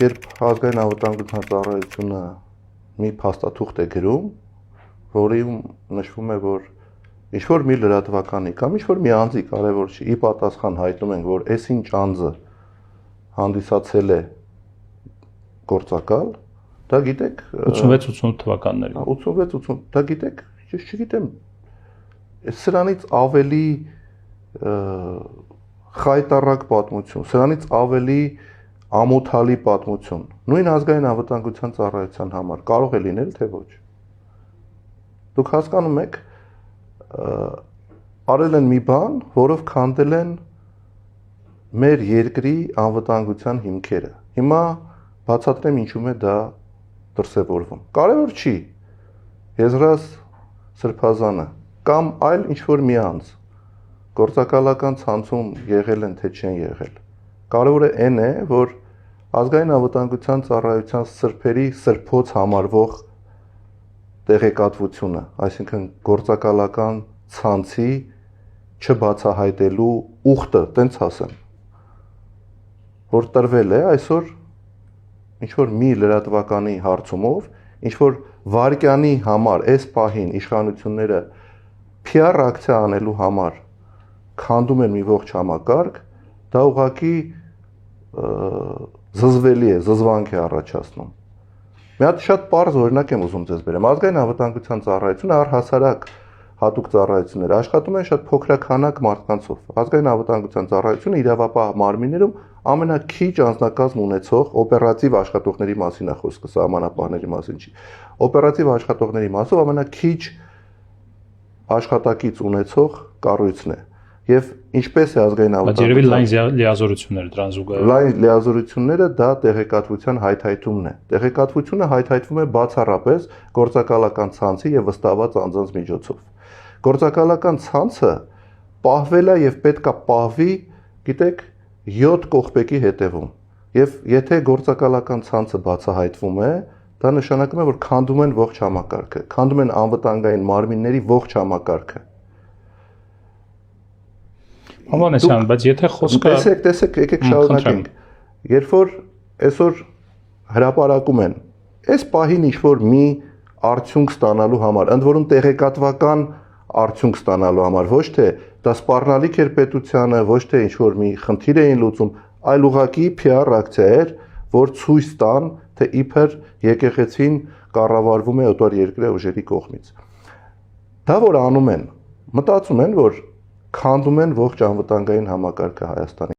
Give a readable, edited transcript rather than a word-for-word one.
երբ ազգային անվտանգության ծառայությունը մի փաստաթուղթ է գրում, որում նշվում է, որ ինչ-որ մի լրատվականի կամ ինչ-որ մի անձի կարևոր չի, ի պատասխան հայտնում են, որ այսինչ անձը հանդիսացել է գործակալ, դա գիտեք 86-88 թվականներին 86-80, դա գիտեք, ես չգիտեմ, սրանից ավելի խայտառակ պատմություն, սրանից ավելի ամոթալի պատմություն, նույն ազգային անվտանգության ծառայության համար կարող է լինել, թե ոչ։ Դուք հասկանում եք, արել են մի բան, որով քանդել են մեր երկրի անվտանգության հիմքերը։ Հիմա բացատրեմ ինչու է դա դրսևորվում։ Կարևոր չի Եզրաս Սրբազանը կամ այլ ինչ-որ մի անձ գործակալական ցանցում եղել են, թե չեն եղել։ Կարևորը այն է, որ ազգային անվտանգության ծառայության սրբերի սրբոց համարվող տեղեկատվությունը, այսինքն գործակալական ցանցի չբացահայտելու ուխտը, տենց ասեմ, որ տրվել է այսօր ինչ-որ մի լրատվականի հարցումով, ինչ-որ վարկյանի համար այս պահին իշխանությունները PR ակցիա անելու համար քանդում են մի ողջ համակարգ, դա ուղղակի զզվելի է, զզվանք է առաջացնում։ Մի հատ շատ պարզ օրինակ եմ ուզում ձեզ բերեմ։ Ազգային անվտանգության ծառայությունը առհասարակ հատուկ ծառայություններ աշխատում են շատ փոքրաքանակ մարդկանցով։ Ազգային անվտանգության ծառայությունը իրավապահ մարմիններում ամենաքիչ անձնակազմ ունեցող օպերատիվ աշխատողների մասին է խոսքը, սահմանապահների մասին չի։ Օպերատիվ աշխատողների մասով ամենաքիչ աշխատակից ունեցող կառույցն է։ Եվ ինչպես է ազգային անվտանգությունը։ Բայց երևի լայն լիազորություններ դրան զուգահեռ։ Լայն լիազորությունները դա տեղեկատվության հայթայթումն է։ Տեղեկատվությունը հայթայթվում է բացառապես գործակալական ցանցի եւ վստահված անձանց միջոցով։ Գործակալական ցանցը պահվել է եւ պետքա պահվի, գիտեք, 7 կողպեկի հետևում։ Եվ եթե գործակալական ցանցը բացահայտվում է, դա նշանակում է, որ քանդում են ողջ համակարգը, քանդում են անվտանգային մարմինների ողջ համակարգը։ Անվանեսյան, բայց եթե խոսքը տեսեք, եկեք շարունակենք։ Երբ որ այսօր հրապարակում են, այս պահին ինչ-որ մի արդյունք ստանալու համար, ընդ որում տեղեկատվական արդյունք ստանալու համար, ոչ թե դա սպառնալիք էր պետությանը, ոչ թե ինչ-որ մի խնդիր էին լուծում, այլ ուղղակի PR ակցիա էր, որ ցույց տան, թե իբր եկեղեցին կառավարվում է օտար երկրի ուժերի կողմից։ Դա որ անում են, մտածում են, որ քանդում են ողջ անվտանգային համակարգը Հայաստանի